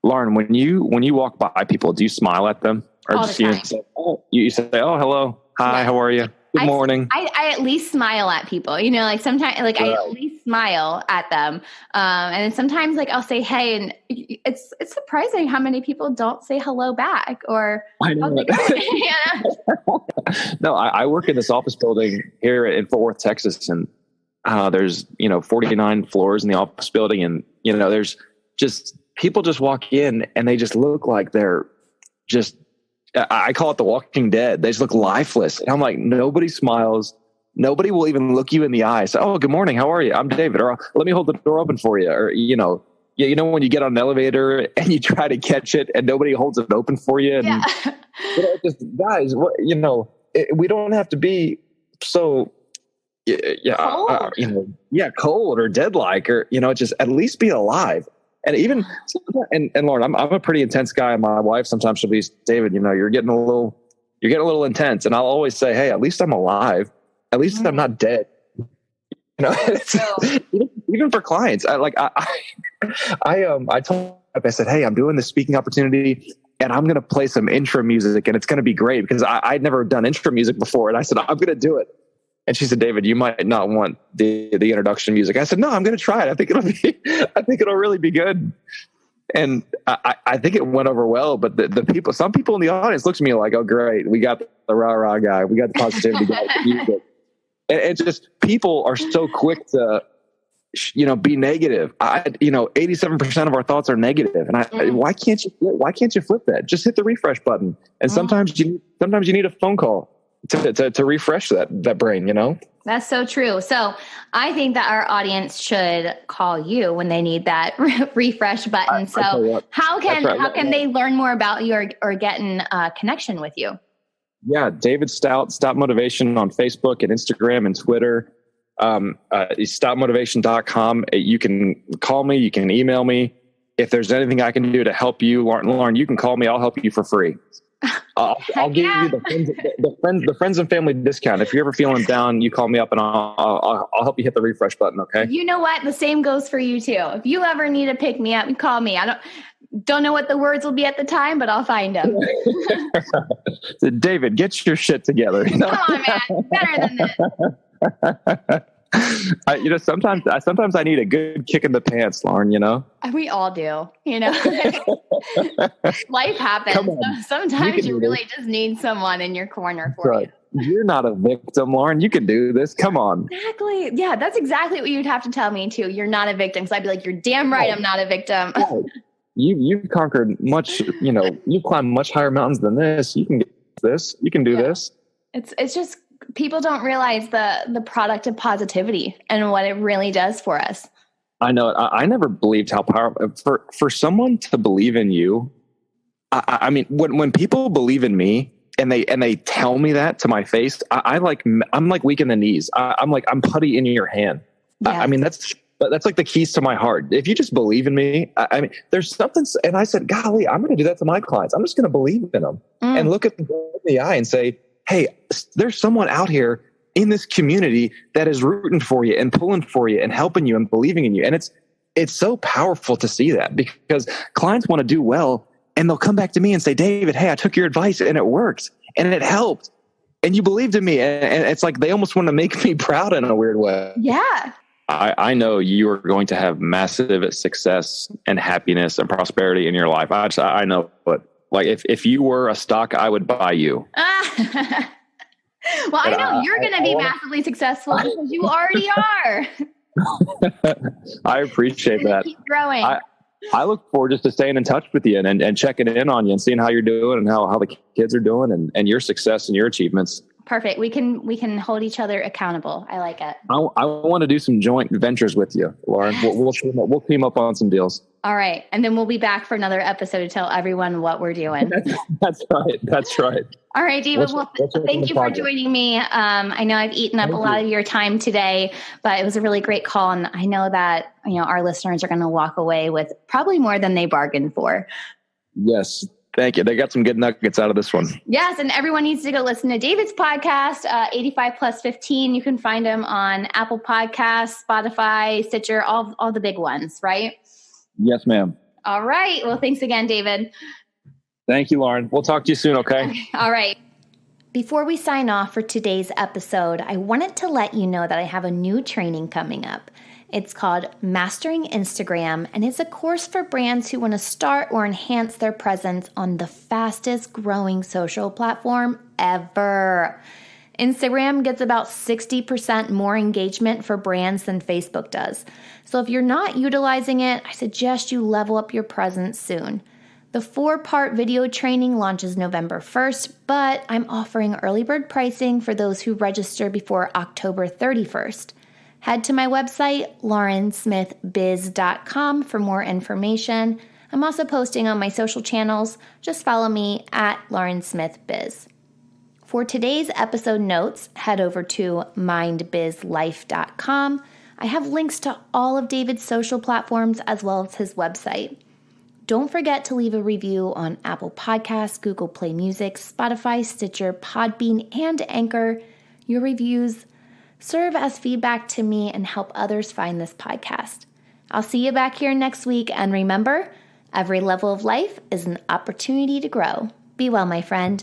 Lauren, when you walk by people, do you smile at them, or all just the time. You say, "Oh, hello, hi, how are you? Good morning." I at least smile at people. Like sometimes, like I at least smile at them, and then sometimes, like I'll say, "Hey," and it's surprising how many people don't say hello back. Or I know. No, I work in this office building here in Fort Worth, Texas, and there's 49 floors in the office building, and there's just people just walk in and they just look like they're just, I call it the Walking Dead. They just look lifeless. And I'm like, nobody smiles. Nobody will even look you in the eye. So, oh, good morning. How are you? I'm David. Or let me hold the door open for you. Or, when you get on an elevator and you try to catch it and nobody holds it open for you. And, just guys, we don't have to be so, cold or dead-like, or, just at least be alive. And even, and Lauren, I'm a pretty intense guy. And my wife, sometimes she'll be, David, you're getting a little intense. And I'll always say, hey, at least I'm alive. At least I'm not dead. Even for clients, I told them, I said, hey, I'm doing this speaking opportunity and I'm going to play some intro music and it's going to be great, because I'd never done intro music before. And I said, I'm going to do it. And she said, David, you might not want the introduction music. I said, no, I'm going to try it. I think it'll really be good. And I think it went over well, but some people in the audience looked at me like, oh, great. We got the rah-rah guy. We got the positivity guy. And just people are so quick to, be negative. 87% of our thoughts are negative. And why can't you flip that? Just hit the refresh button. And sometimes you need a phone call to refresh that brain, That's so true. So I think that our audience should call you when they need that refresh button. So how can they learn more about you or get in connection with you? Yeah. David Stout, Stout Motivation on Facebook and Instagram and Twitter. Stoutmotivation.com. You can call me. You can email me. If there's anything I can do to help you, Lauren, you can call me. I'll help you for free. I'll give you the friends and family discount. If you're ever feeling down, you call me up and I'll help you hit the refresh button. Okay. You know what? The same goes for you too. If you ever need to pick me up, you call me. I don't know what the words will be at the time, but I'll find them. David, get your shit together. Come on, man. Better than this. Sometimes I need a good kick in the pants, Lauren, We all do, Life happens. Sometimes you really just need someone in your corner for you. You're not a victim, Lauren. You can do this. Come on. Exactly. Yeah, that's exactly what you'd have to tell me too. You're not a victim. So I'd be like, you're damn right. I'm not a victim. You've conquered much, you climbed much higher mountains than this. You can get this. You can do this. It's just, people don't realize the product of positivity and what it really does for us. I know. I never believed how powerful for someone to believe in you. I mean, when people believe in me and they tell me that to my face, I'm like weak in the knees. I'm putty in your hand. Yeah. I mean, that's like the keys to my heart. If you just believe in me, I mean, there's something. And I said, golly, I'm going to do that to my clients. I'm just going to believe in them and look at them in the eye and say, hey, there's someone out here in this community that is rooting for you and pulling for you and helping you and believing in you. And it's so powerful to see that, because clients want to do well and they'll come back to me and say, David, hey, I took your advice and it worked and it helped and you believed in me. And it's like they almost want to make me proud in a weird way. Yeah. I know you are going to have massive success and happiness and prosperity in your life. I know, but like if you were a stock, I would buy you. Well, I know you're going to be massively successful because you already are. I appreciate that. Keep growing. I look forward just to staying in touch with you and checking in on you and seeing how you're doing and how the kids are doing and your success and your achievements. Perfect. We can hold each other accountable. I like it. I want to do some joint ventures with you, Lauren. Yes. We'll team up on some deals. All right. And then we'll be back for another episode to tell everyone what we're doing. That's right. All right, David. Thank you for joining me. I know I've eaten up a lot of your time today, but it was a really great call. And I know that, our listeners are going to walk away with probably more than they bargained for. Yes. Thank you. They got some good nuggets out of this one. Yes. And everyone needs to go listen to David's podcast, 85 plus 15. You can find him on Apple Podcasts, Spotify, Stitcher, all the big ones, right? Yes, ma'am. All right. Well, thanks again, David. Thank you, Lauren. We'll talk to you soon, okay? All right. Before we sign off for today's episode, I wanted to let you know that I have a new training coming up. It's called Mastering Instagram, and it's a course for brands who want to start or enhance their presence on the fastest growing social platform ever. Instagram gets about 60% more engagement for brands than Facebook does. So if you're not utilizing it, I suggest you level up your presence soon. The 4-part video training launches November 1st, but I'm offering early bird pricing for those who register before October 31st. Head to my website, laurensmithbiz.com, for more information. I'm also posting on my social channels. Just follow me at laurensmithbiz. For today's episode notes, head over to mindbizlife.com. I have links to all of David's social platforms as well as his website. Don't forget to leave a review on Apple Podcasts, Google Play Music, Spotify, Stitcher, Podbean, and Anchor. Your reviews serve as feedback to me and help others find this podcast. I'll see you back here next week, and remember, every level of life is an opportunity to grow. Be well, my friend.